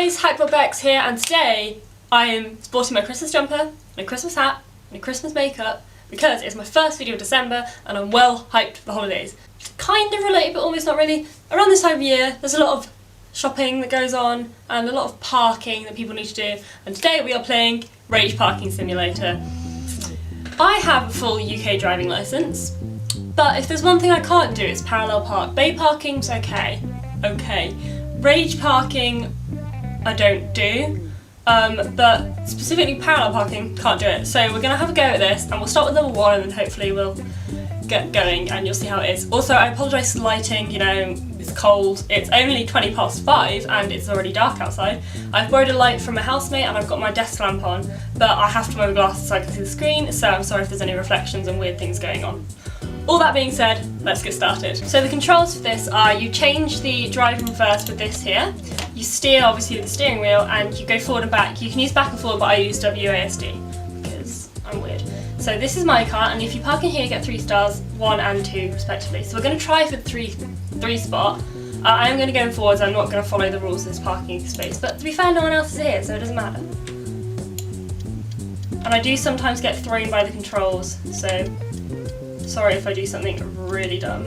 guys, HackBotBex here, and today I am sporting my Christmas jumper, my Christmas hat, and my Christmas makeup because it's my first video of December and I'm well hyped for the holidays. Kind of related, but almost not really. Around this time of year, there's a lot of shopping that goes on and a lot of parking that people need to do, and today we are playing Rage Parking Simulator. I have a full UK driving licence, but if there's one thing I can't do, it's parallel park. Bay parking's okay. Rage parking I don't do, but specifically parallel parking, can't do it. So we're going to have a go at this, and we'll start with level 1 and then hopefully we'll get going and you'll see how it is. Also, I apologise for the lighting, you know, it's cold. It's only 5:20 and it's already dark outside. I've borrowed a light from a housemate and I've got my desk lamp on, but I have to wear my glasses so I can see the screen, so I'm sorry if there's any reflections and weird things going on. All that being said, let's get started. So the controls for this are you change the drive and reverse with this here, you steer obviously with the steering wheel, and you go forward and back. You can use back and forward, but I use WASD because I'm weird. So this is my car, and if you park in here you get 3 stars, 1 and 2 respectively. So we're going to try for the 3 spot. I am going to go in forwards, I'm not going to follow the rules of this parking space, but to be fair, no one else is here, so it doesn't matter. And I do sometimes get thrown by the controls, so sorry if I do something really dumb.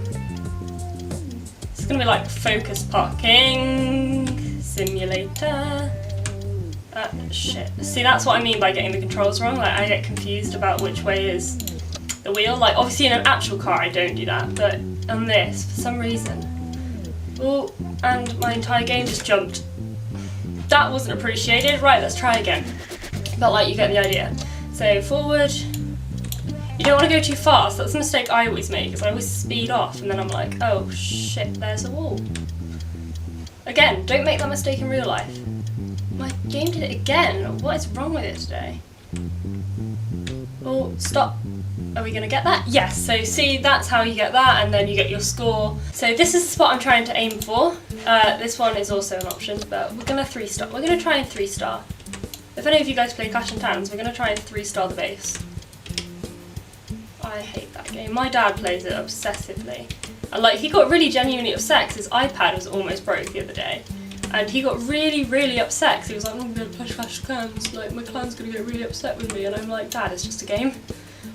It's gonna be like Focus Parking Simulator. Shit. See, that's what I mean by getting the controls wrong. Like, I get confused about which way is the wheel. Like, obviously in an actual car I don't do that, but on this, for some reason. Oh, and my entire game just jumped. That wasn't appreciated. Right, let's try again. But like, you get the idea. So forward. You don't want to go too fast. That's a mistake I always make, because I always speed off and then I'm like, oh shit, there's a wall. Again, don't make that mistake in real life. My game did it again. What is wrong with it today? Oh, stop. Are we going to get that? Yes, so see, that's how you get that, and then you get your score. So this is the spot I'm trying to aim for. This one is also an option, but we're going to 3-star. We're going to try and 3-star. If any of you guys play Clash and Tans, we're going to try and 3-star the base. I hate that game. My dad plays it obsessively. And like, he got really genuinely upset because his iPad was almost broke the other day. And he got really upset because he was like, I'm not going to play Clash of Clans, like my clan's going to get really upset with me. And I'm like, Dad, it's just a game.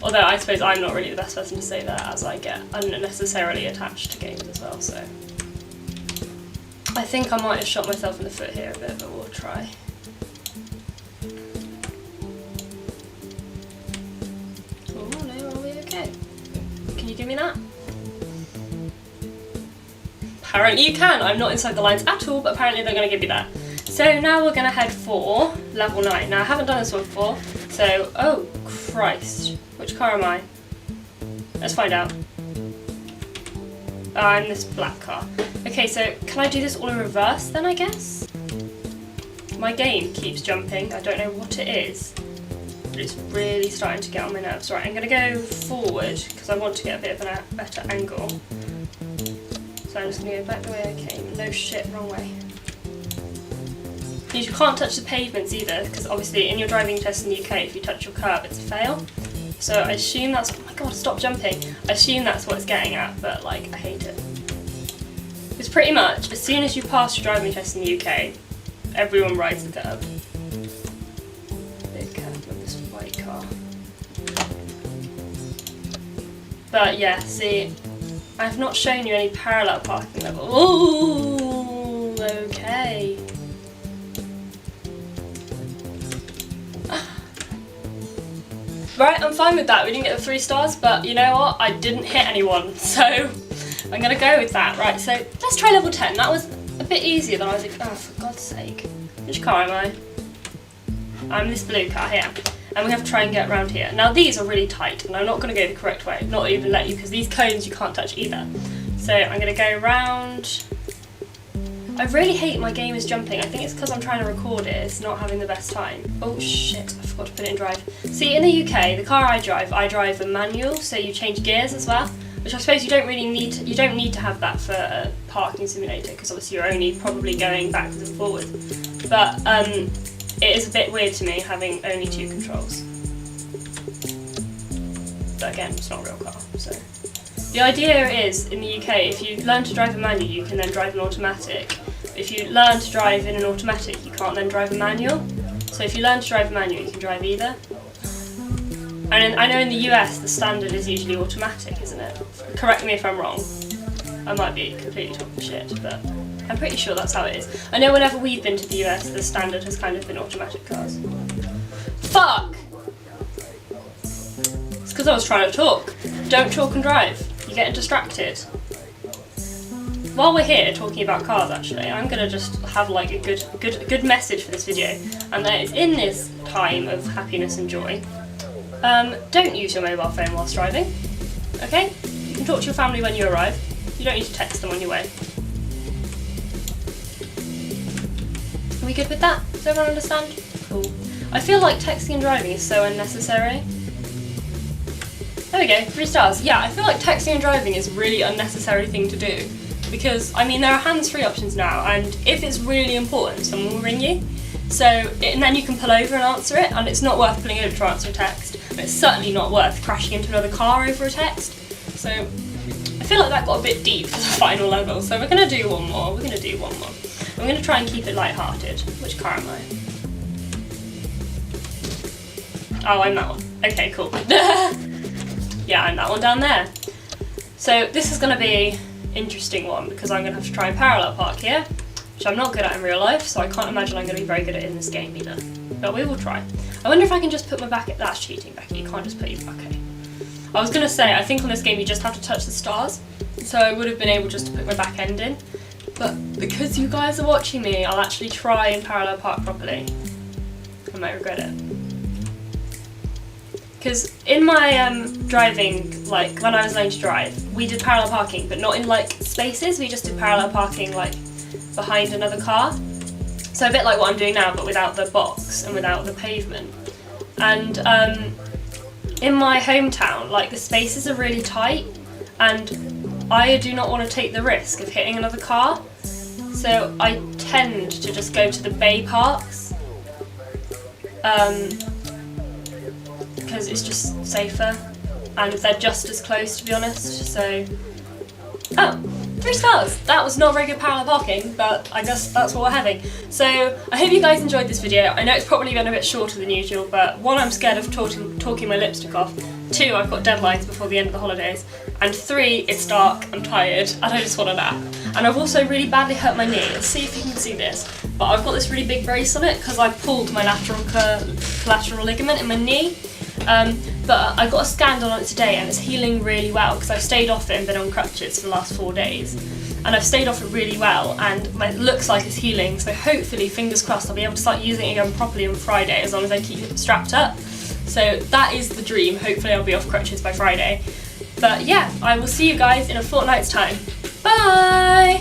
Although I suppose I'm not really the best person to say that, as I get unnecessarily attached to games as well, so. I think I might have shot myself in the foot here a bit, but we'll try. Can you give me that? Apparently you can. I'm not inside the lines at all, but apparently they're going to give you that. So now we're going to head for level 9. Now I haven't done this one before, so, oh Christ. Which car am I? Let's find out. Oh, I'm this black car. Okay, so can I do this all in reverse then, I guess? My game keeps jumping. I don't know what it is. But it's really starting to get on my nerves. Right, I'm going to go forward because I want to get a bit of a better angle. So I'm just going to go back the way I came. No shit, wrong way. You can't touch the pavements either, because obviously in your driving test in the UK, if you touch your curb, it's a fail. So I assume that's, oh my god, stop jumping. I assume that's what it's getting at, but like, I hate it. It's pretty much, as soon as you pass your driving test in the UK, everyone rides the curb. Car. But yeah, see, I've not shown you any parallel parking level. Ooh, okay. Right, I'm fine with that. We didn't get the 3 stars, but you know what? I didn't hit anyone, so I'm gonna go with that. Right, so let's try level 10. That was a bit easier than I was like, oh, for God's sake. Which car am I? I'm this blue car here. And we have to try and get around here. Now these are really tight, and I'm not going to go the correct way, not even let you, because these cones you can't touch either. So I'm going to go around. I really hate my game is jumping. I think it's because I'm trying to record it, it's not having the best time. Oh shit, I forgot to put it in drive. See, in the UK, the car I drive a manual, so you change gears as well, which I suppose you don't really need to, you don't need to have that for a parking simulator, because obviously you're only probably going backwards and forwards. But it is a bit weird to me having only 2 controls. But again, it's not a real car, so. The idea is, in the UK, if you learn to drive a manual, you can then drive an automatic. if you learn to drive in an automatic, you can't then drive a manual. So if you learn to drive a manual, you can drive either. And I know in the US the standard is usually automatic, isn't it? Correct me if I'm wrong. I might be completely talking shit, but I'm pretty sure that's how it is. I know whenever we've been to the US, the standard has kind of been automatic cars. Fuck! It's because I was trying to talk. Don't talk and drive. You're getting distracted. While we're here talking about cars, actually, I'm gonna just have like a good message for this video, and that is in this time of happiness and joy. Don't use your mobile phone whilst driving. Okay? You can talk to your family when you arrive. You don't need to text them on your way. Are we good with that? Does everyone understand? Cool. I feel like texting and driving is so unnecessary. There we go, 3 stars. Yeah, I feel like texting and driving is a really unnecessary thing to do. Because, I mean, there are hands-free options now, and if it's really important, someone will ring you. And then you can pull over and answer it, and it's not worth pulling over to answer a text. And it's certainly not worth crashing into another car over a text. So, I feel like that got a bit deep for the final level, so we're going to do one more. I'm going to try and keep it light-hearted. Which car am I? Oh, I'm that one. Okay, cool. Yeah, I'm that one down there. So this is going to be an interesting one because I'm going to have to try and parallel park here, which I'm not good at in real life, so I can't imagine I'm going to be very good at it in this game either. But we will try. I wonder if I can just put my back... That's cheating, Becky. You can't just put your... Okay. I was going to say, I think on this game you just have to touch the stars, so I would have been able just to put my back end in. But because you guys are watching me, I'll actually try and parallel park properly. I might regret it. Because in my driving, like when I was learning to drive, we did parallel parking, but not in like spaces, we just did parallel parking like behind another car. So a bit like what I'm doing now, but without the box and without the pavement. And in my hometown, like the spaces are really tight, and I do not want to take the risk of hitting another car. So I tend to just go to the bay parks. Because it's just safer and they're just as close, to be honest. So, oh, 3 stars. That was not very good parallel parking, but I guess that's what we're having. So I hope you guys enjoyed this video. I know it's probably been a bit shorter than usual, but 1, I'm scared of talking my lipstick off. 2, I've got deadlines before the end of the holidays. And 3, it's dark, I'm tired, and I just want a nap. And I've also really badly hurt my knee. Let's see if you can see this. But I've got this really big brace on it because I pulled my collateral ligament in my knee. But I got a scan done on it today and it's healing really well because I've stayed off it and been on crutches for the last 4 days. And I've stayed off it really well and it looks like it's healing, so hopefully, fingers crossed, I'll be able to start using it again properly on Friday as long as I keep it strapped up. So that is the dream. Hopefully I'll be off crutches by Friday. But yeah, I will see you guys in a fortnight's time. Bye!